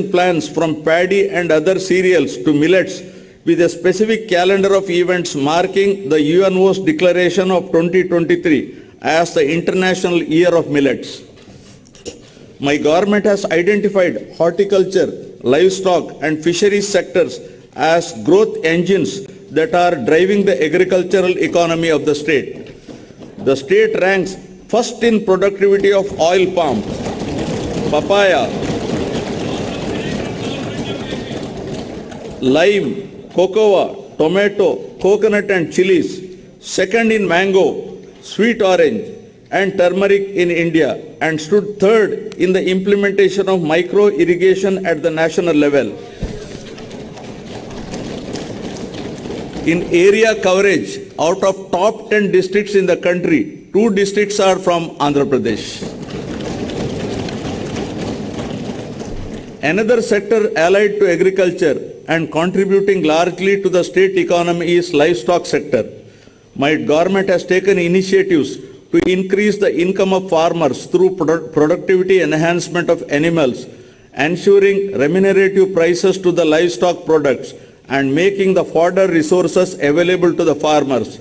transition plans from paddy and other cereals to millets with a specific calendar of events marking the UNO's declaration of 2023 as the International Year of Millets. My government has identified horticulture, livestock and fisheries sectors as growth engines that are driving the agricultural economy of the state. The state ranks first in productivity of oil palm, papaya, lime, cocoa, tomato, coconut and chilies, second in mango, sweet orange and turmeric in India, and stood third in the implementation of micro irrigation at the national level. In area coverage, out of top 10 districts in the country, 2 districts are from Andhra Pradesh. Another sector allied to agriculture and contributing largely to the state economy is livestock sector. My government has taken initiatives to increase the income of farmers through productivity enhancement of animals, ensuring remunerative prices to the livestock products and making the fodder resources available to the farmers.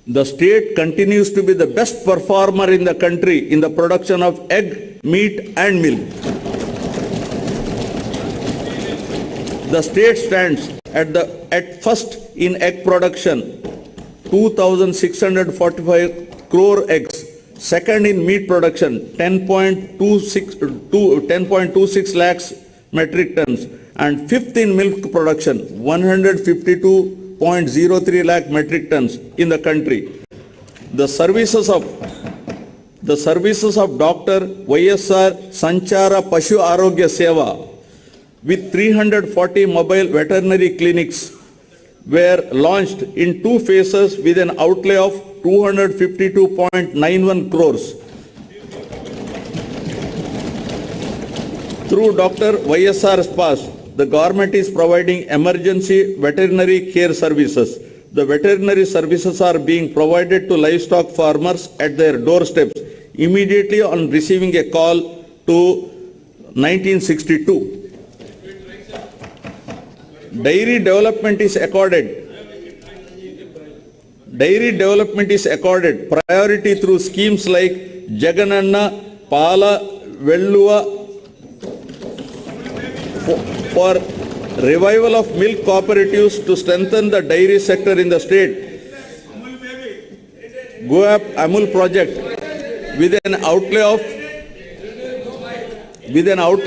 The state continues to be the best performer in the country in the production of egg, meat and milk. The state stands at first in egg production, 2,645 crore eggs. Second in meat production, 10.26 lakhs metric tons. And fifth in milk production, 152.03 lakh metric tons in the country. The services of Dr. YSR Sanchara Pashu Arogya Seva with 340 mobile veterinary clinics were launched in 2 phases with an outlay of 252.91 crores. Through Dr. YSR Spas, the government is providing emergency veterinary care services. The veterinary services are being provided to livestock farmers at their doorsteps immediately on receiving a call to 1962. Dairy development is accorded priority through schemes like Jagananna, Pala, Velluva for revival of milk cooperatives to strengthen the dairy sector in the state. Go-Up Amul project with an outlay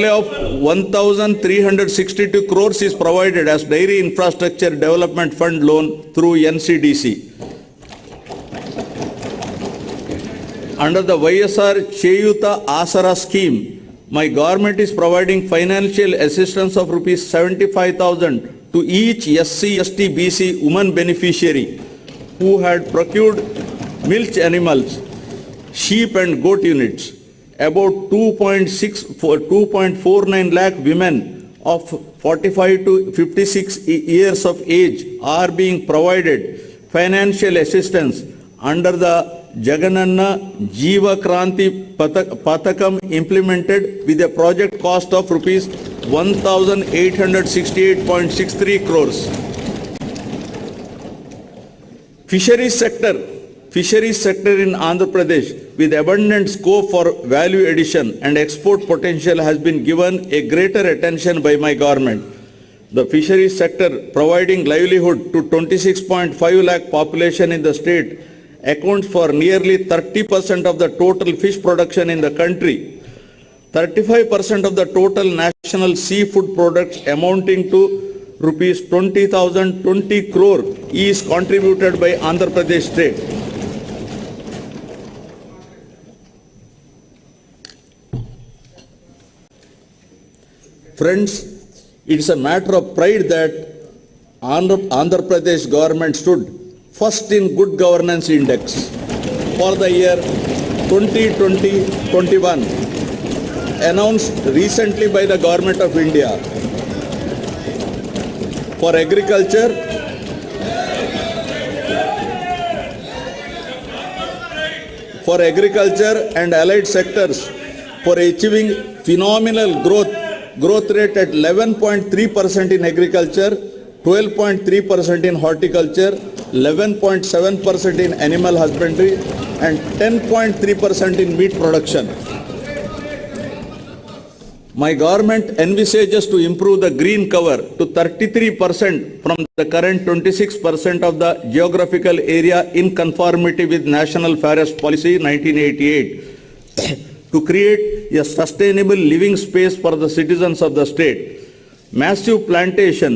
of 1,362 crores is provided as Dairy Infrastructure Development Fund loan through NCDC. Under the YSR Cheyuta Asara scheme, my government is providing financial assistance of rupees 75,000 to each SC, ST, BC woman beneficiary who had procured milch animals, sheep and goat units. About 2.49 lakh women of 45 to 56 years of age are being provided financial assistance under the Jagananna Jiva Kranti Pathakam implemented with a project cost of rupees 1,868.63 crores. Fisheries sector in Andhra Pradesh with abundant scope for value addition and export potential has been given a greater attention by my government. The fisheries sector providing livelihood to 26.5 lakh population in the state accounts for nearly 30% of the total fish production in the country. 35% of the total national seafood products amounting to rupees 20,020 crore is contributed by Andhra Pradesh state. Friends, it is a matter of pride that Andhra Pradesh government stood first in Good Governance Index for the year 2020-21 announced recently by the Government of India. For agriculture, and allied sectors for achieving phenomenal growth rate at 11.3% in agriculture, 12.3% in horticulture, 11.7% in animal husbandry, and 10.3% in meat production. My government envisages to improve the green cover to 33% from the current 26% of the geographical area in conformity with National Forest Policy 1988 to create a sustainable living space for the citizens of the state. Massive plantation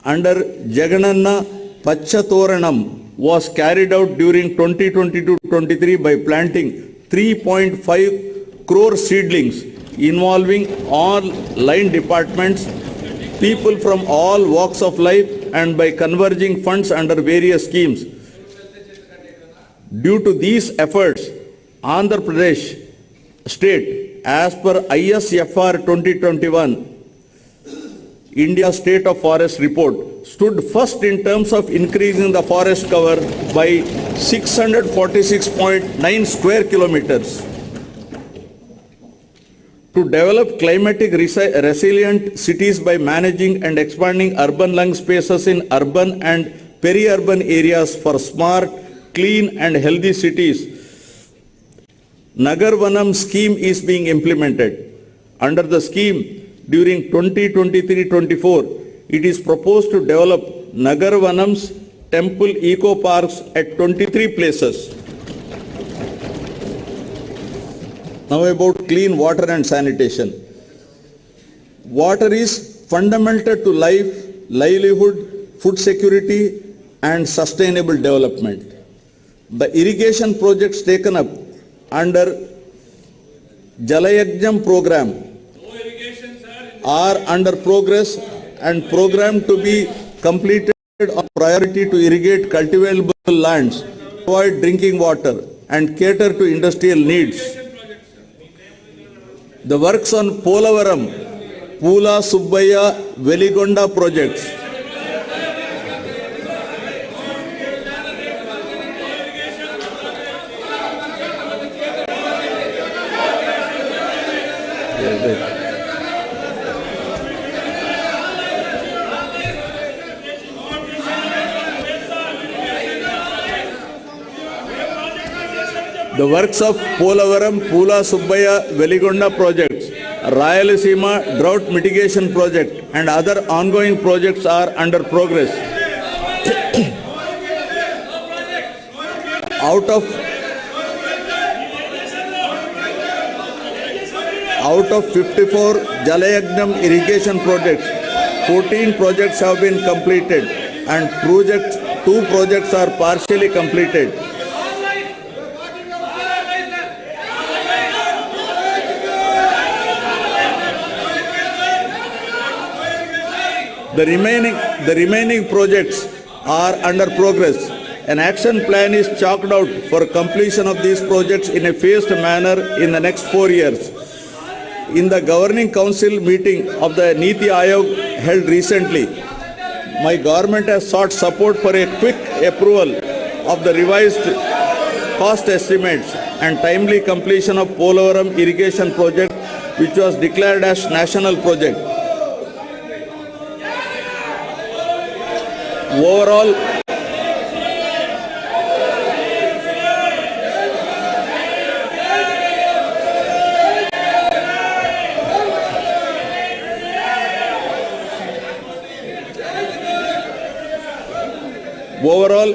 under Jagananna Pachatoranam was carried out during 2022-23 by planting 3.5 crore seedlings involving all line departments, people from all walks of life, and by converging funds under various schemes. Due to these efforts, Andhra Pradesh state, as per ISFR 2021, India State of Forest Report, stood first in terms of increasing the forest cover by 646.9 square kilometers. To develop climatic resilient cities by managing and expanding urban lung spaces in urban and peri-urban areas for smart, clean and healthy cities, Nagar Vanam scheme is being implemented. Under the scheme, during 2023-24, it is proposed to develop Nagar Vanams temple eco parks at 23 places. Now about clean water and sanitation. Water is fundamental to life, livelihood, food security and sustainable development. The irrigation projects taken up under Jalayajnam program are under progress and programmed to be completed on priority to irrigate cultivable lands, provide drinking water and cater to industrial needs. The works on Polavaram, Pula Subbaya, Veligonda projects The works of Polavaram, Pula Subbaya, Veligonda projects, Rayalaseema drought mitigation project and other ongoing projects are under progress. Out of 54 Jalayajnam irrigation projects, 14 projects have been completed and 2 projects are partially completed. The remaining projects are under progress. An action plan is chalked out for completion of these projects in a phased manner in the next 4 years. In the Governing Council meeting of the Niti Aayog held recently, my government has sought support for a quick approval of the revised cost estimates and timely completion of Polavaram irrigation project, which was declared as national project. Overall,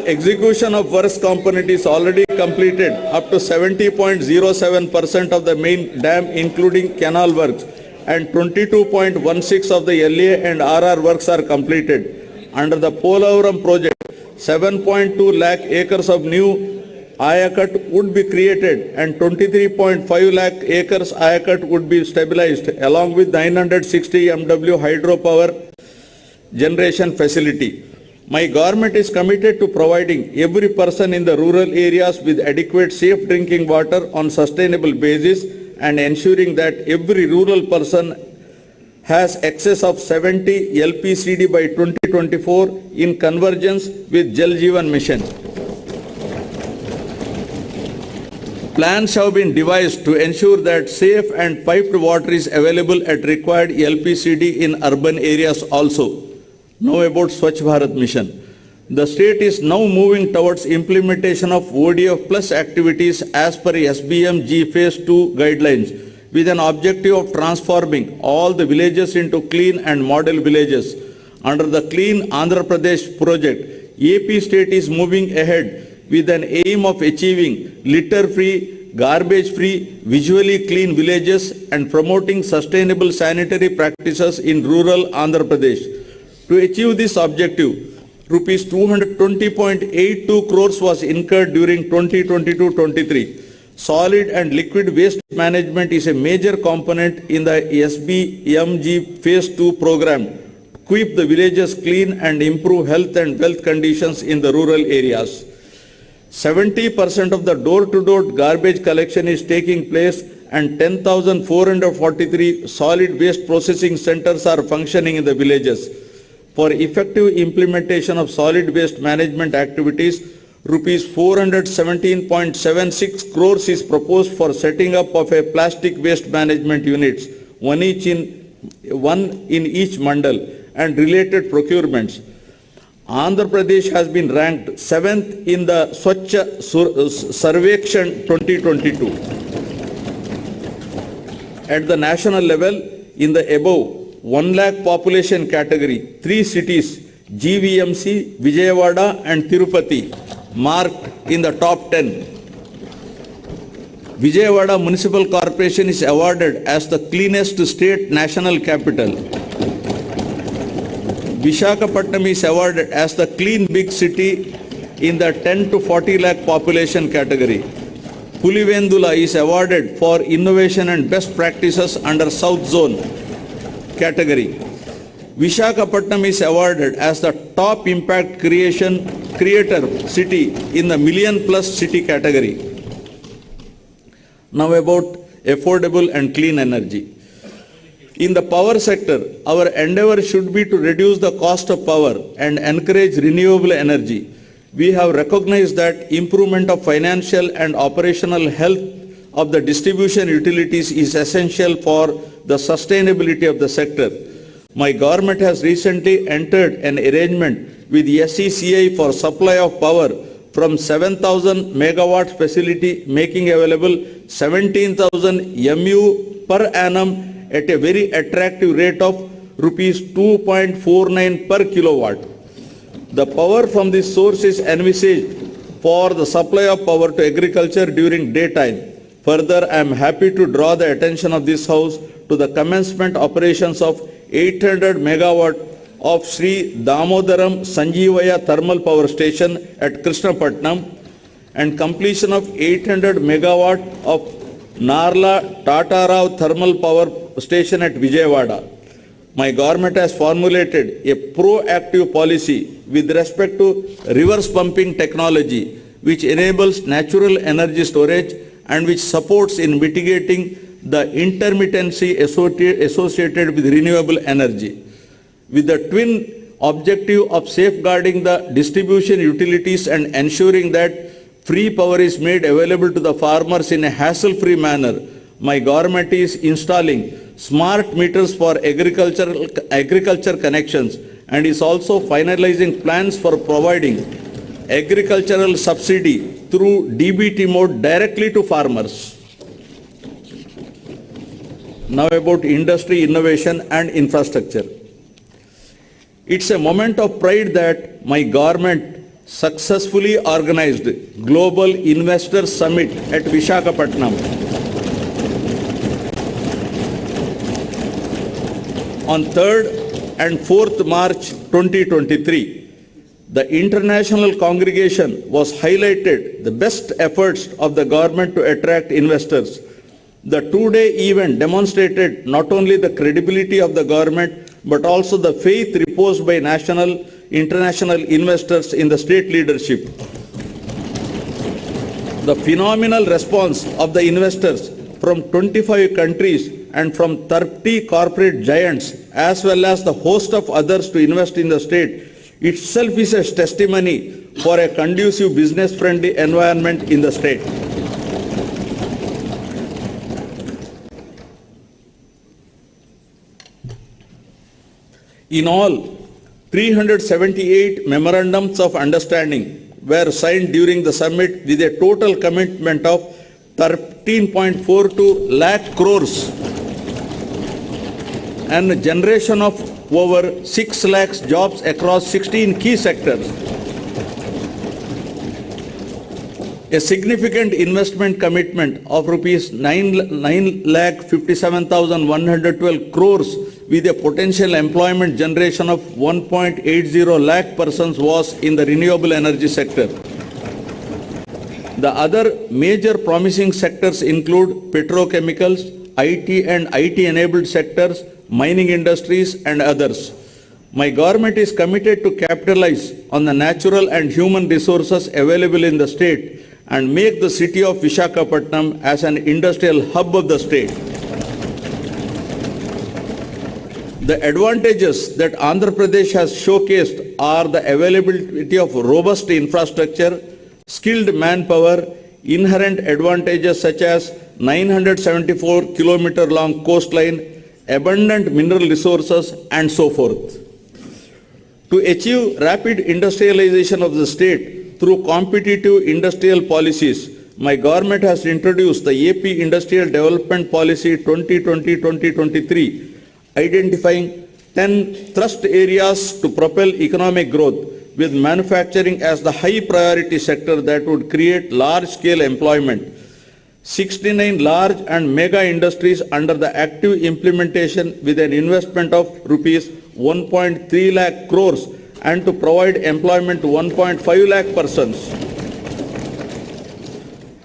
execution of works component is already completed up to 70.07% of the main dam including canal works and 22.16% of the LA and RR works are completed. Under the Polavaram project, 7.2 lakh acres of new Ayakat would be created and 23.5 lakh acres Ayakat would be stabilized along with 960 MW hydropower generation facility. My government is committed to providing every person in the rural areas with adequate safe drinking water on sustainable basis and ensuring that every rural person has excess of 70 LPCD by 2024 in convergence with Jal Jeevan Mission. Plans have been devised to ensure that safe and piped water is available at required LPCD in urban areas also. Now about Swachh Bharat Mission. The state is now moving towards implementation of ODF plus activities as per SBMG Phase 2 guidelines with an objective of transforming all the villages into clean and model villages. Under the Clean Andhra Pradesh project, AP state is moving ahead with an aim of achieving litter-free, garbage-free, visually clean villages and promoting sustainable sanitary practices in rural Andhra Pradesh. To achieve this objective, Rupees 220.82 crores was incurred during 2022-23. Solid and liquid waste management is a major component in the SBMG Phase 2 program to keep the villages clean and improve health and wealth conditions in the rural areas. 70% of the door-to-door garbage collection is taking place and 10,443 solid waste processing centers are functioning in the villages. For effective implementation of solid waste management activities, Rupees 417.76 crores is proposed for setting up of a plastic waste management units, one in each mandal, and related procurements. Andhra Pradesh has been ranked 7th in the Swachh Sarvekshan 2022. At the national level, in the above 1 lakh population category, 3 cities, GVMC, Vijayawada and Tirupati, marked in the top 10. Vijayawada Municipal Corporation is awarded as the cleanest state national capital. Visakhapatnam is awarded as the clean big city in the 10 to 40 lakh population category. Pulivendula is awarded for innovation and best practices under South Zone category. Visakhapatnam is awarded as the top impact creator city in the million plus city category. Now about affordable and clean energy. In the power sector, our endeavor should be to reduce the cost of power and encourage renewable energy. We have recognized that improvement of financial and operational health of the distribution utilities is essential for the sustainability of the sector. My government has recently entered an arrangement with SECI for supply of power from 7,000 megawatt facility, making available 17,000 MU per annum at a very attractive rate of rupees 2.49 per kilowatt. The power from this source is envisaged for the supply of power to agriculture during daytime. Further, I am happy to draw the attention of this House to the commencement operations of 800 megawatt of Sri Damodaram Sanjeevaya Thermal Power Station at Krishnapatnam and completion of 800 megawatt of Narla Tatarao Thermal Power Station at Vijayawada. My government has formulated a proactive policy with respect to reverse pumping technology, which enables natural energy storage and which supports in mitigating the intermittency associated with renewable energy. With the twin objective of safeguarding the distribution utilities and ensuring that free power is made available to the farmers in a hassle-free manner, my government is installing smart meters for agriculture connections and is also finalizing plans for providing agricultural subsidy through DBT mode directly to farmers. Now about industry, innovation and infrastructure. It's a moment of pride that my government successfully organized Global Investor Summit at Visakhapatnam on 3rd and 4th March 2023. The international congregation was highlighted the best efforts of the government to attract investors. The two-day event demonstrated not only the credibility of the government but also the faith reposed by national, international investors in the state leadership. The phenomenal response of the investors from 25 countries and from 30 corporate giants as well as the host of others to invest in the state itself is a testimony for a conducive business-friendly environment in the state. In all, 378 memorandums of understanding were signed during the summit with a total commitment of 13.42 lakh crores and a generation of over 6 lakhs jobs across 16 key sectors. A significant investment commitment of rupees 9,57,112 crores with a potential employment generation of 1.80 lakh persons was in the renewable energy sector. The other major promising sectors include petrochemicals, IT and IT-enabled sectors, mining industries and others. My government is committed to capitalize on the natural and human resources available in the state and make the city of Visakhapatnam as an industrial hub of the state. The advantages that Andhra Pradesh has showcased are the availability of robust infrastructure, skilled manpower, inherent advantages such as 974-kilometer long coastline, abundant mineral resources, and so forth. To achieve rapid industrialization of the state through competitive industrial policies, my government has introduced the AP Industrial Development Policy 2020-2023, identifying 10 thrust areas to propel economic growth, with manufacturing as the high priority sector that would create large-scale employment. 69 large and mega industries under the active implementation with an investment of rupees 1.3 lakh crores and to provide employment to 1.5 lakh persons.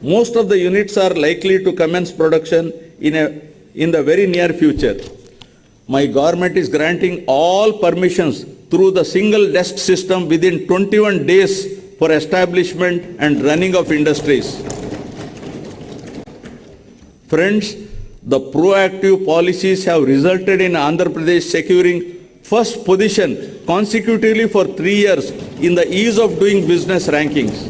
Most of the units are likely to commence production in the very near future. My government is granting all permissions through the single desk system within 21 days for establishment and running of industries. Friends, the proactive policies have resulted in Andhra Pradesh securing first position consecutively for 3 years in the ease of doing business rankings.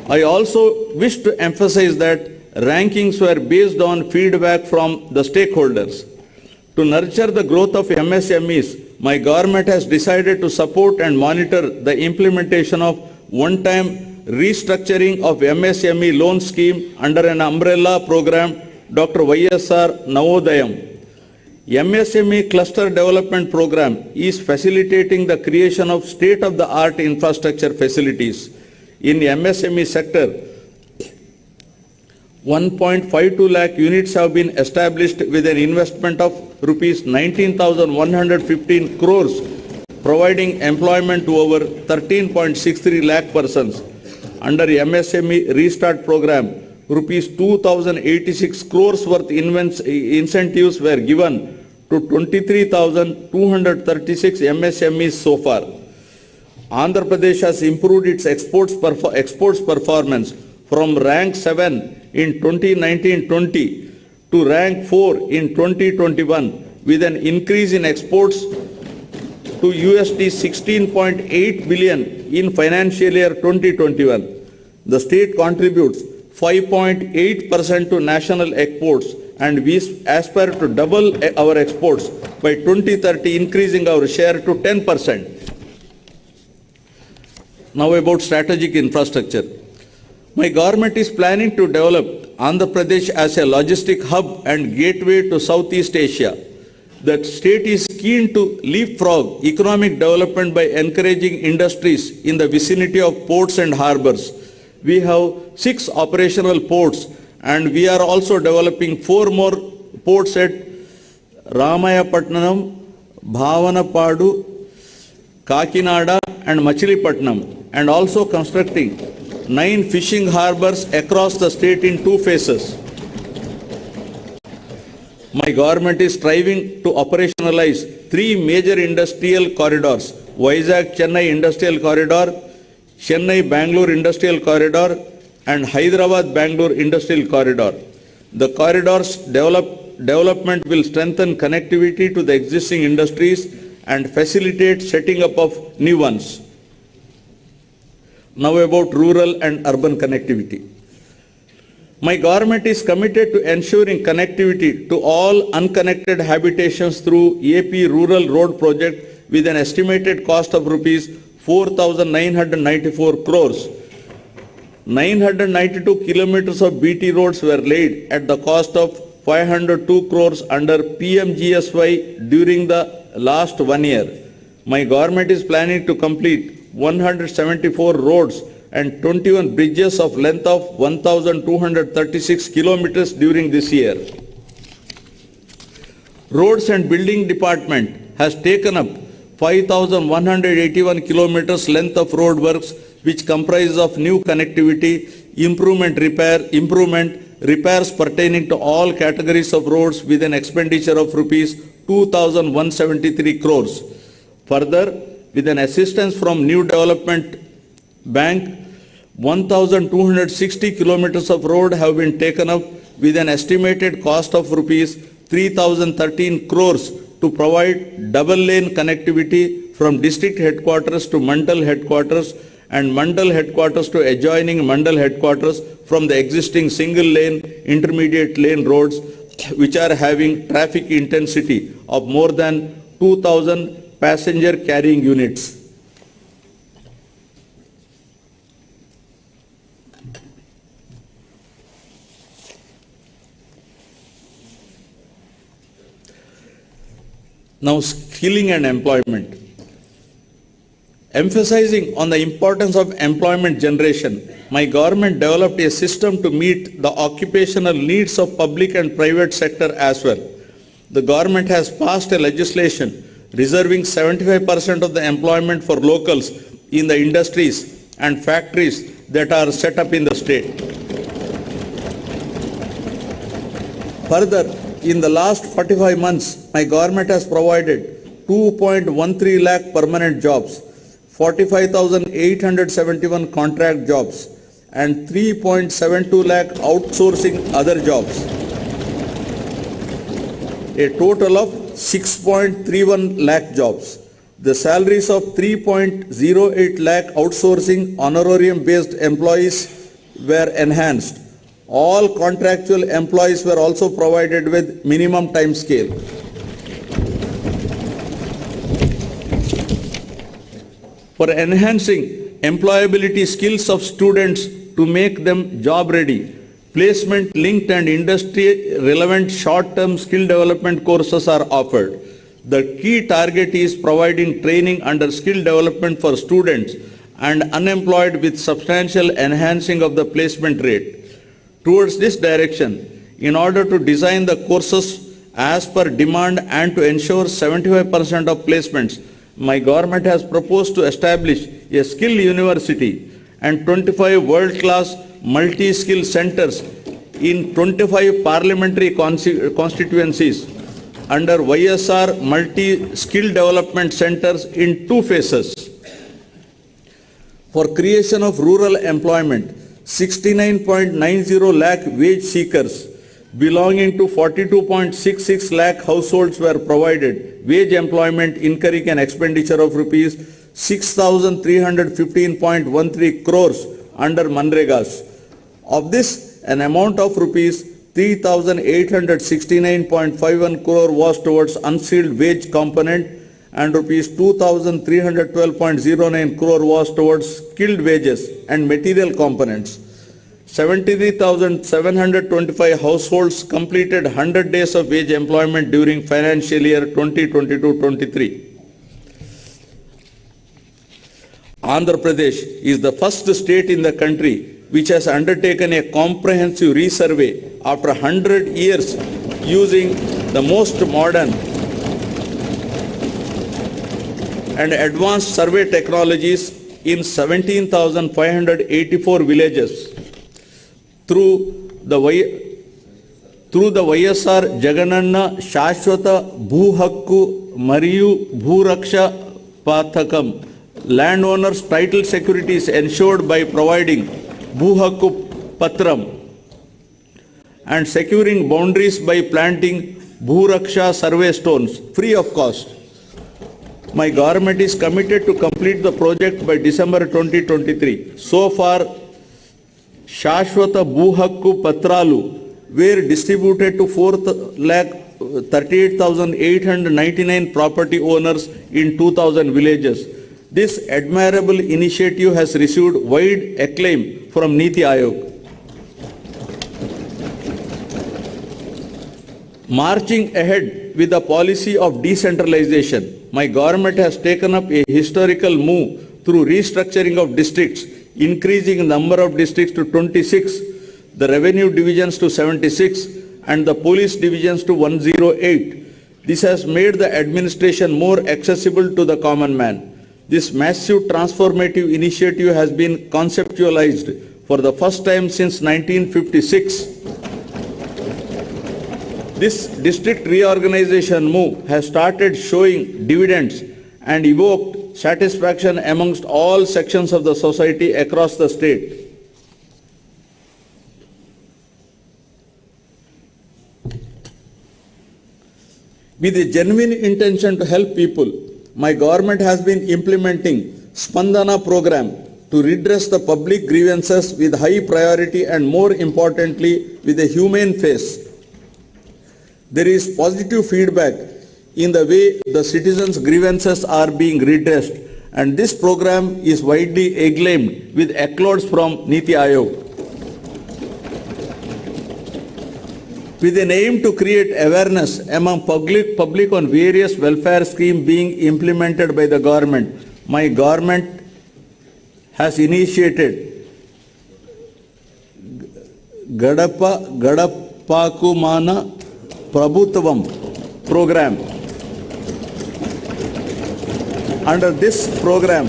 I also wish to emphasize that rankings were based on feedback from the stakeholders. To nurture the growth of MSMEs, my government has decided to support and monitor the implementation of one-time restructuring of MSME loan scheme under an umbrella program, Dr. YSR Navodayam. MSME Cluster Development Program is facilitating the creation of state-of-the-art infrastructure facilities. In MSME sector, 1.52 lakh units have been established with an investment of rupees 19,115 crores, providing employment to over 13.63 lakh persons. Under MSME Restart Program, rupees 2,086 crores worth incentives were given to 23,236 MSMEs so far. Andhra Pradesh has improved its exports performance from rank 7 in 2019-20 to rank 4 in 2021 with an increase in exports to USD 16.8 billion in financial year 2021. The state contributes 5.8% to national exports and we aspire to double our exports by 2030, increasing our share to 10%. Now about strategic infrastructure. My government is planning to develop Andhra Pradesh as a logistic hub and gateway to Southeast Asia. The state is keen to leapfrog economic development by encouraging industries in the vicinity of ports and harbors. We have 6 operational ports and we are also developing 4 more ports at Ramayapatnam, Bhavanapadu, Kakinada and Machilipatnam, and also constructing 9 fishing harbors across the state in 2 phases. My government is striving to operationalize 3 major industrial corridors: Vizag-Chennai Industrial Corridor, Chennai-Bangalore Industrial Corridor, and Hyderabad-Bangalore Industrial Corridor. The corridors development will strengthen connectivity to the existing industries and facilitate setting up of new ones. Now about rural and urban connectivity. My government is committed to ensuring connectivity to all unconnected habitations through AP Rural Road Project with an estimated cost of rupees 4,994 crores. 992 kilometers of BT roads were laid at the cost of 502 crores under PMGSY during the last 1 year. My government is planning to complete 174 roads and 21 bridges of length of 1,236 kilometers during this year. Roads and Building Department has taken up 5,181 kilometers length of road works, which comprises of new connectivity, repairs pertaining to all categories of roads with an expenditure of rupees 2,173 crores. Further, with an assistance from New Development Bank, 1,260 kilometers of road have been taken up with an estimated cost of rupees 3,013 crores to provide double lane connectivity from district headquarters to Mandal headquarters and Mandal headquarters to adjoining Mandal headquarters from the existing single lane, intermediate lane roads which are having traffic intensity of more than 2,000 passenger carrying units. Now, skilling and employment. Emphasizing on the importance of employment generation, my government developed a system to meet the occupational needs of public and private sector as well. The government has passed a legislation reserving 75% of the employment for locals in the industries and factories that are set up in the state. Further, in the last 45 months, my government has provided 2.13 lakh permanent jobs, 45,871 contract jobs, and 3.72 lakh outsourcing other jobs. A total of 6.31 lakh jobs. The salaries of 3.08 lakh outsourcing honorarium-based employees were enhanced. All contractual employees were also provided with minimum time scale. For enhancing employability skills of students to make them job ready, placement linked and industry relevant short-term skill development courses are offered. The key target is providing training under skill development for students and unemployed with substantial enhancing of the placement rate. Towards this direction, in order to design the courses as per demand and to ensure 75% of placements, my government has proposed to establish a skill university and 25 world-class multi-skill centers in 25 parliamentary constituencies under YSR multi-skill development centers in 2 phases. For creation of rural employment, 69.90 lakh wage seekers belonging to 42.66 lakh households were provided wage employment incurring an expenditure of rupees 6,315.13 crores under Manregas. Of this, an amount of rupees 3,869.51 crore was towards unskilled wage component and rupees 2,312.09 crore was towards skilled wages and material components. 73,725 households completed 100 days of wage employment during financial year 2022-23. Andhra Pradesh is the first state in the country which has undertaken a comprehensive resurvey after 100 years using the most modern and advanced survey technologies in 17,584 villages. Through the YSR Jagananna Shashwata Bhu Hakku Mariyu Bhu Raksha Pathakam, landowners' title security is ensured by providing Bhu Hakku Patram and securing boundaries by planting Bhu Raksha survey stones free of cost. My government is committed to complete the project by December 2023. So far, Shashwata Bhuhakku Patralu were distributed to 4,38,899 property owners in 2,000 villages. This admirable initiative has received wide acclaim from Niti Aayog. Marching ahead with the policy of decentralization, my government has taken up a historical move through restructuring of districts, increasing the number of districts to 26, the revenue divisions to 76, and the police divisions to 108. This has made the administration more accessible to the common man. This massive transformative initiative has been conceptualized for the first time since 1956. This district reorganization move has started showing dividends and evoked satisfaction amongst all sections of the society across the state. With a genuine intention to help people, my government has been implementing Spandana program to redress the public grievances with high priority and, more importantly, with a humane face. There is positive feedback in the way the citizens' grievances are being redressed, and this program is widely acclaimed with accolades from Niti Aayog. With an aim to create awareness among public on various welfare schemes being implemented by the government, my government has initiated Gadapakumana Prabhutvam program. Under this program,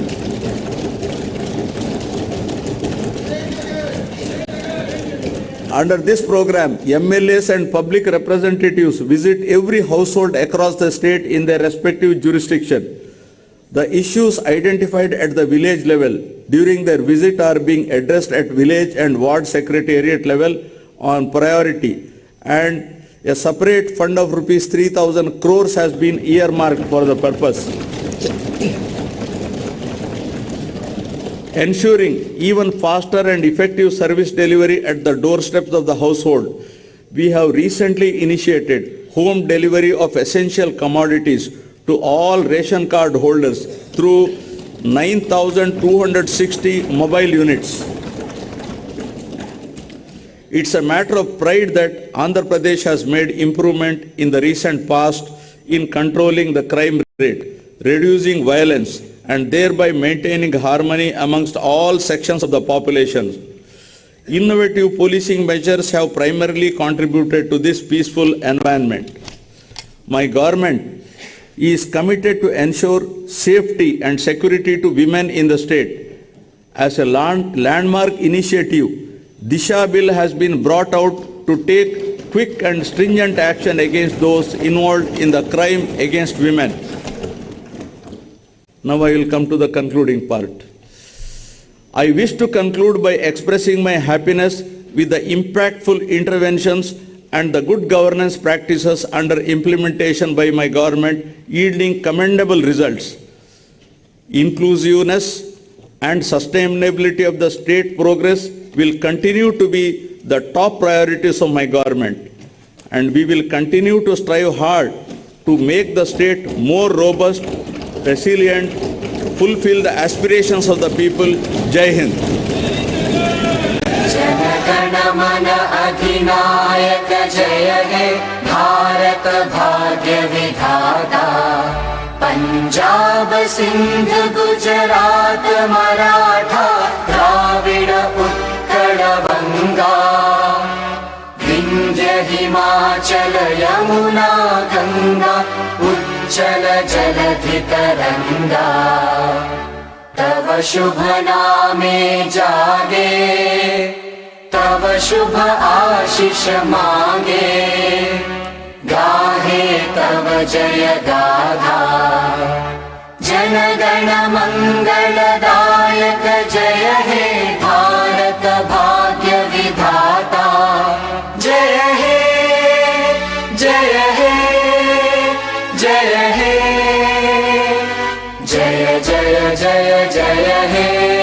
MLAs and public representatives visit every household across the state in their respective jurisdiction. The issues identified at the village level during their visit are being addressed at village and ward secretariat level on priority, and a separate fund of rupees 3,000 crores has been earmarked for the purpose. Ensuring even faster and effective service delivery at the doorsteps of the household, we have recently initiated home delivery of essential commodities to all ration card holders through 9,260 mobile units. It's a matter of pride that Andhra Pradesh has made improvement in the recent past in controlling the crime rate, reducing violence, and thereby maintaining harmony amongst all sections of the population. Innovative policing measures have primarily contributed to this peaceful environment. My government is committed to ensure safety and security to women in the state. As a landmark initiative, Disha Bill has been brought out to take quick and stringent action against those involved in the crime against women. Now I will come to the concluding part. I wish to conclude by expressing my happiness with the impactful interventions and the good governance practices under implementation by my government yielding commendable results. Inclusiveness and sustainability of the state progress will continue to be the top priorities of my government, and we will continue to strive hard to make the state more robust, resilient, fulfill the aspirations of the people. Jai Hind. Jana Gana Mana अधिनायक जय हे भारत भाग्य विधाता पंजाब सिंध गुजरात मराठा द्राविड़ उत्कल बंगा विंध्य हिमाचल यमुना गंगा उज्जल जलधि तरंगा तव शुभ नामे जागे तव शुभ आशीष मांगे गाहे तव जय गाथा जनगण मंगलदायक जय हे भारत भाग्य विधाता जय हे जय हे जय हे जय जय जय जय हे